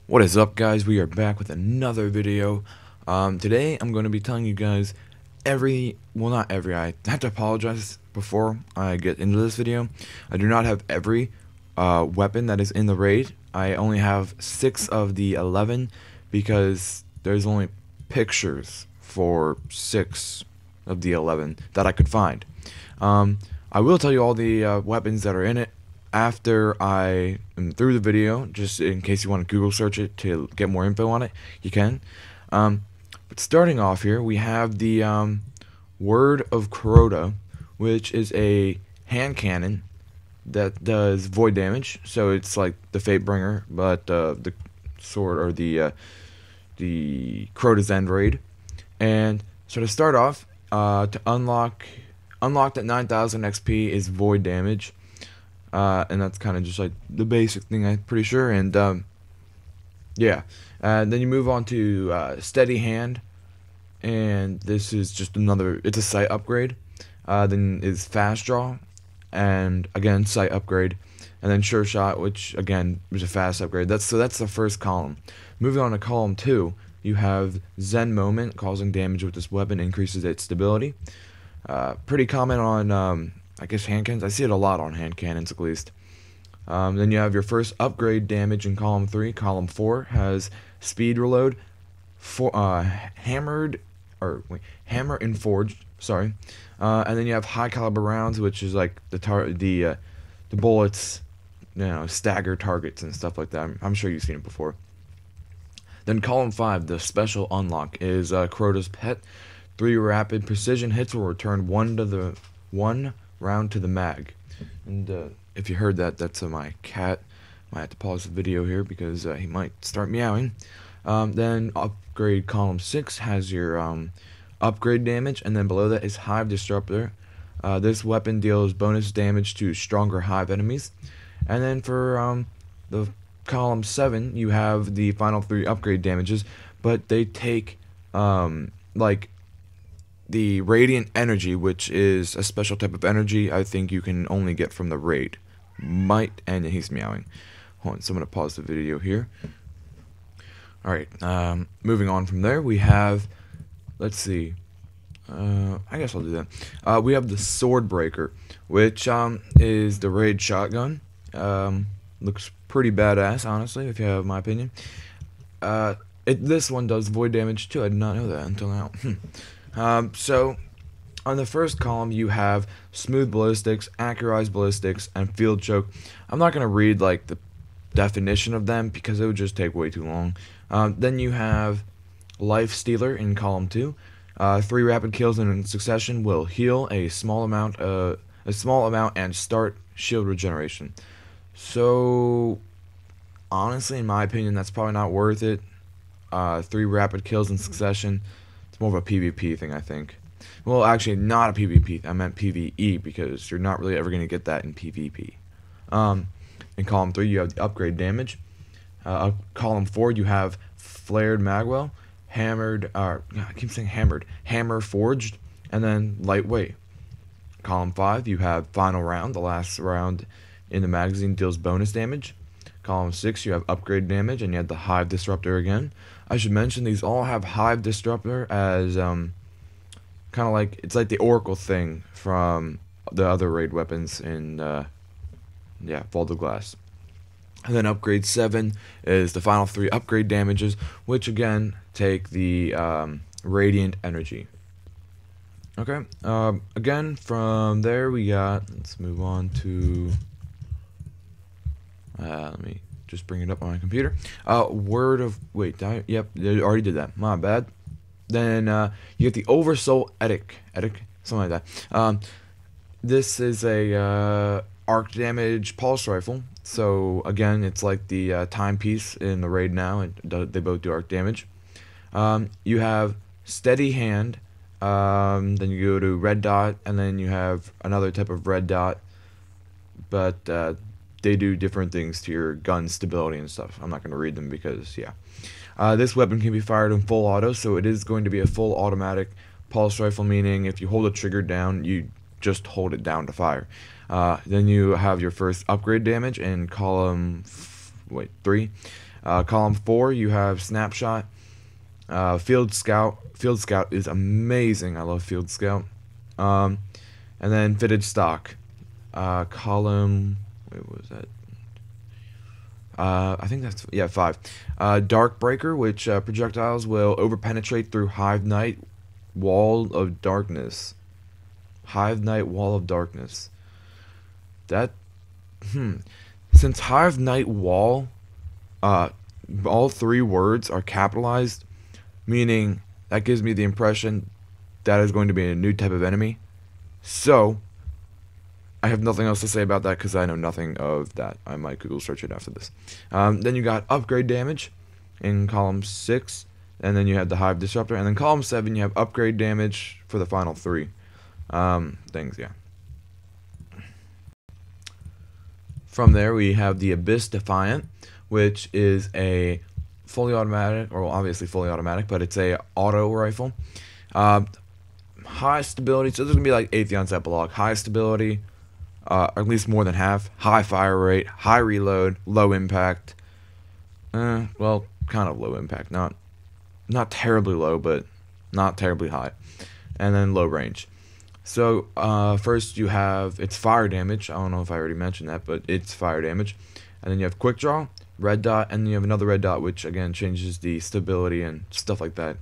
What is up, guys? We are back with another video. Today I'm going to be telling you guys not every, I have to apologize before I get into this video. I do not have every weapon that is in the raid. I only have 6 of the 11 because there's only pictures for 6 of the 11 that I could find. I will tell you all the weapons that are in it after I am through the video, just in case you want to Google search it to get more info on it, you can. But starting off here, we have the Word of Crota, which is a hand cannon that does void damage. So it's like the Fatebringer, but the sword, or the Crota's End raid. And so to start off, to unlocked at 9,000 XP is void damage. And that's kind of just like the basic thing, I'm pretty sure. And yeah, then you move on to Steady Hand, and this is just it's a sight upgrade. Then is Fast Draw, and again sight upgrade, and then Sure Shot, which again is a fast upgrade. That's the first column. Moving on to column 2, you have Zen Moment, causing damage with this weapon increases its stability. Pretty common on I guess hand cannons. I see it a lot on hand cannons, at least. Then you have your first upgrade damage in column 3. Column 4 has speed reload, hammer and forged. Sorry, and then you have high caliber rounds, which is like the bullets, stagger targets and stuff like that. I'm sure you've seen it before. Then column 5, the special unlock is Crota's Pet. 3 rapid precision hits will return one round to the mag. And if you heard that, that's my cat. Might have to pause the video here because he might start meowing. Then upgrade column 6 has your upgrade damage, and then below that is Hive Disruptor. This weapon deals bonus damage to stronger Hive enemies. And then for the column 7, you have the final 3 upgrade damages, but they take like the Radiant Energy, which is a special type of energy I think you can only get from the raid. And he's meowing. Hold on, so I'm going to pause the video here. Alright, moving on from there, we have, let's see, I guess I'll do that. We have the Sword Breaker, which is the raid shotgun. Looks pretty badass, honestly, if you have my opinion. This one does void damage too. I did not know that until now. So on the first column you have smooth ballistics, accurized ballistics, and field choke. I'm not going to read like the definition of them because it would just take way too long. Then you have life stealer in column 2. 3 rapid kills in succession will heal a small amount and start shield regeneration. So honestly, in my opinion, that's probably not worth it. 3 rapid kills in succession. It's more of a PvP thing, I think. Well, actually, not a PvP. I meant PvE, because you're not really ever going to get that in PvP. In column 3, you have the upgrade damage. Column 4, you have flared magwell, I keep saying hammered, hammer forged, and then lightweight. Column 5, you have final round. The last round in the magazine deals bonus damage. Column 6, you have upgrade damage, and you have the Hive Disruptor again. I should mention these all have Hive Disruptor as kind of like, it's like the Oracle thing from the other raid weapons in Vault of Glass. And then upgrade 7 is the final 3 upgrade damages, which again take the Radiant Energy. Okay, again from there we got, let's move on to, let me just bring it up on my computer. Yep, I already did that, my bad. Then you get the OVERSOUL EDICT, something like that. This is a arc damage pulse rifle. So again, it's like the timepiece in the raid now, and they both do arc damage. You have Steady Hand, then you go to Red Dot, and then you have another type of Red Dot, but they do different things to your gun stability and stuff. I'm not going to read them because, yeah. This weapon can be fired in full auto, so it is going to be a full automatic pulse rifle, meaning if you hold the trigger down, you just hold it down to fire. Then you have your first upgrade damage in column 3. Column 4, you have snapshot. Field Scout. Field Scout is amazing. I love Field Scout. And then fitted stock. Column. Wait, what was that? I think that's, yeah, 5. Dark Breaker, which projectiles will overpenetrate through Hive Knight Wall of Darkness. Hive Knight Wall of Darkness. That, since Hive Knight Wall, all 3 words are capitalized, meaning that gives me the impression that is going to be a new type of enemy. So, I have nothing else to say about that because I know nothing of that. I might Google search it after this. Then you got upgrade damage in column 6, and then you have the Hive Disruptor, and then column 7 you have upgrade damage for the final 3 things. Yeah. From there we have the Abyss Defiant, which is a fully automatic, or obviously fully automatic, but it's a auto rifle. High stability, so this is gonna be like Atheon's epilogue. High stability. At least more than half. High fire rate, high reload, low impact. Well, kind of low impact. Not terribly low, but not terribly high. And then low range. So, first you have its fire damage. I don't know if I already mentioned that, but it's fire damage. And then you have quick draw, red dot, and then you have another red dot, which again changes the stability and stuff like that.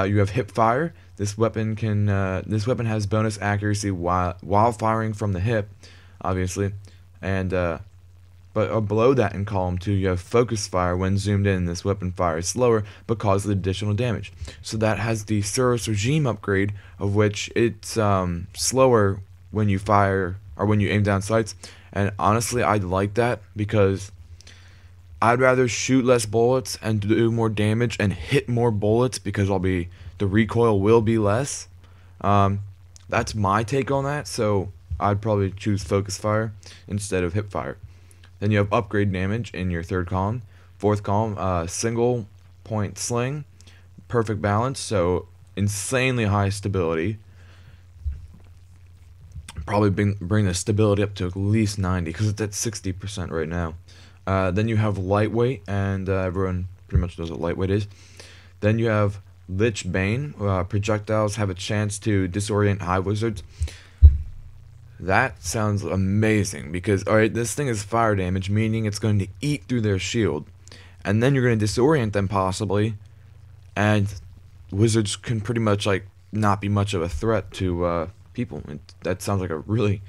You have hip fire. This weapon has bonus accuracy while firing from the hip, obviously, and but below that in column 2 you have focus fire. When zoomed in, this weapon fires slower but causes additional damage. So that has the Suros regime upgrade, of which it's slower when you fire or when you aim down sights. And honestly, I like that because I'd rather shoot less bullets and do more damage and hit more bullets because the recoil will be less. That's my take on that, so I'd probably choose focus fire instead of hip fire. Then you have upgrade damage in your 3rd column. 4th column, single point sling, perfect balance, so insanely high stability. Probably bring the stability up to at least 90 because it's at 60% right now. Then you have lightweight, and everyone pretty much knows what lightweight is. Then you have Lich Bane. Projectiles have a chance to disorient Hive Wizards. That sounds amazing because, alright, this thing is fire damage, meaning it's going to eat through their shield. And then you're going to disorient them possibly, and wizards can pretty much like not be much of a threat to people. That sounds like a really,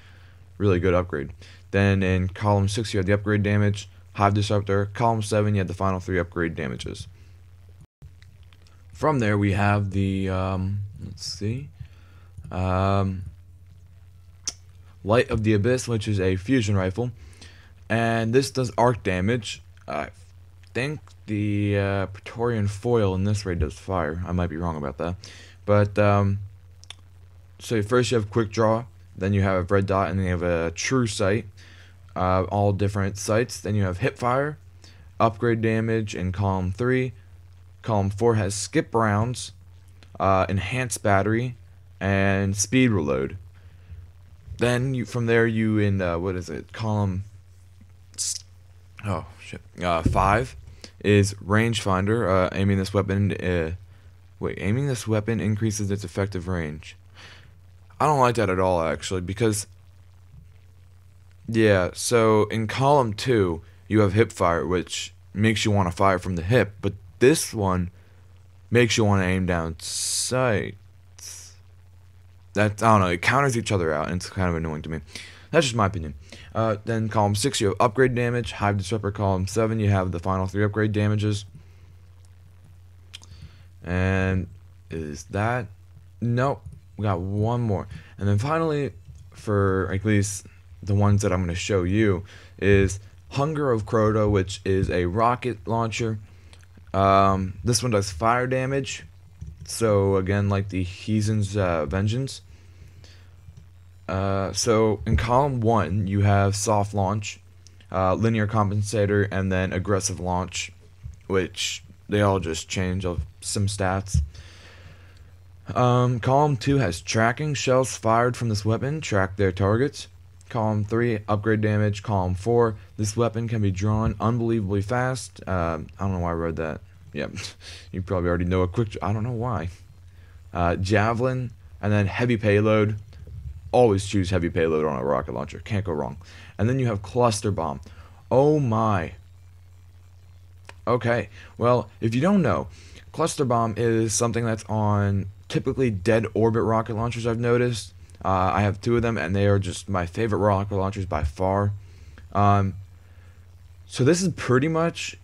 really good upgrade. Then in column 6 you have the upgrade damage, Hive Disruptor. Column 7 you have the final 3 upgrade damages. From there we have the Light of the Abyss, which is a fusion rifle, and this does arc damage. I think the Praetorian foil in this raid does fire. I might be wrong about that, but so first you have quick draw, then you have red dot, and then you have a true sight. All different sights. Then you have hip fire, upgrade damage in column 3. Column 4 has skip rounds, enhanced battery, and speed reload. Then from there you in what is it? Column 5 is rangefinder. Aiming this weapon increases its effective range. I don't like that at all, actually, because yeah. So in column 2 you have hip fire, which makes you want to fire from the hip, but this one makes you want to aim down sights. I don't know, it counters each other out, and it's kind of annoying to me. That's just my opinion. Then column 6 you have upgrade damage, Hive Disruptor. Column 7 you have the final 3 upgrade damages. And is that? Nope, we got one more. And then finally, for at least the ones that I'm going to show you, is Hunger of Crota, which is a rocket launcher. This one does fire damage, so again, like the Heathen's Vengeance. So in column 1 you have soft launch, linear compensator, and then aggressive launch, which they all just change some stats. Column 2 has tracking. Shells fired from this weapon track their targets. Column 3, upgrade damage. Column 4, this weapon can be drawn unbelievably fast. I don't know why I read that. Yep, you probably already know a quick. I don't know why. Javelin, and then heavy payload. Always choose heavy payload on a rocket launcher. Can't go wrong. And then you have cluster bomb. Oh my. Okay, well, if you don't know, cluster bomb is something that's on typically dead orbit rocket launchers, I've noticed. I have 2 of them, and they are just my favorite rocket launchers by far. So this is pretty much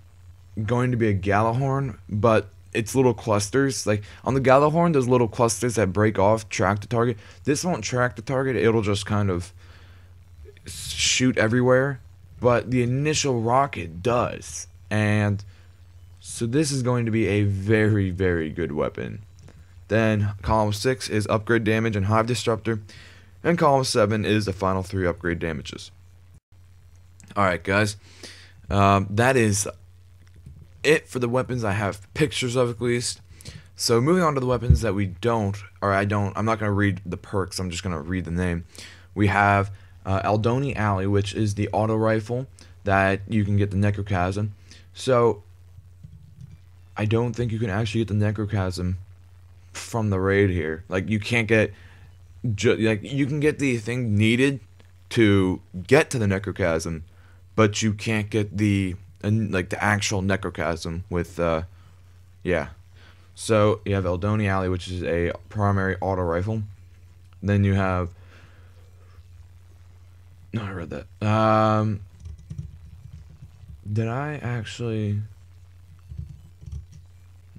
going to be a Gallahorn, but it's little clusters. Like on the Gallahorn, there's little clusters that break off, track the target. This won't track the target, it'll just kind of shoot everywhere. But the initial rocket does. And so this is going to be a very, very good weapon. Then column 6 is upgrade damage and hive disruptor. And column 7 is the final 3 upgrade damages. Alright guys, that is it for the weapons I have pictures of, at least. So moving on to the weapons that we don't, or I'm not going to read the perks, I'm just going to read the name. We have Aldoni Alley, which is the auto rifle that you can get the Necrochasm. So I don't think you can actually get the Necrochasm from the raid here. Like you can't get, like you can get the thing needed to get to the Necrochasm, but you can't get the like the actual Necrochasm with yeah. So you have Aldoni Alley, which is a primary auto rifle. Then you have, no, I read that. Did I actually?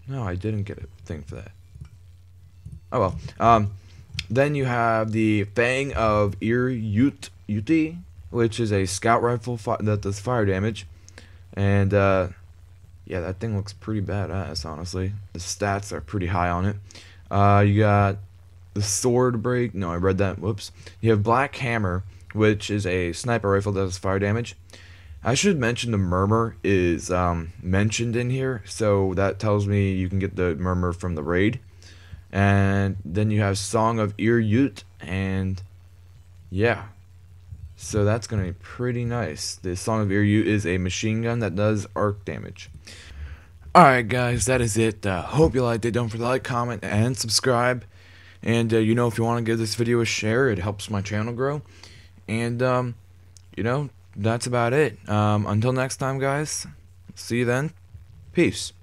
No, I didn't get a thing for that. Oh well. Then you have the Fang of Yuti, which is a scout rifle that does fire damage. And yeah, that thing looks pretty badass, honestly. The stats are pretty high on it. You got the sword break. No, I read that. Whoops. You have Black Hammer, which is a sniper rifle that does fire damage. I should mention the Murmur is mentioned in here, so that tells me you can get the Murmur from the raid. And then you have Song of Yut, and yeah. So that's going to be pretty nice. The Song of Yut is a machine gun that does arc damage. Alright guys, that is it. Hope you liked it. Don't forget to like, comment, and subscribe. And you know, if you want to give this video a share, it helps my channel grow. And you know, that's about it. Until next time guys, see you then. Peace.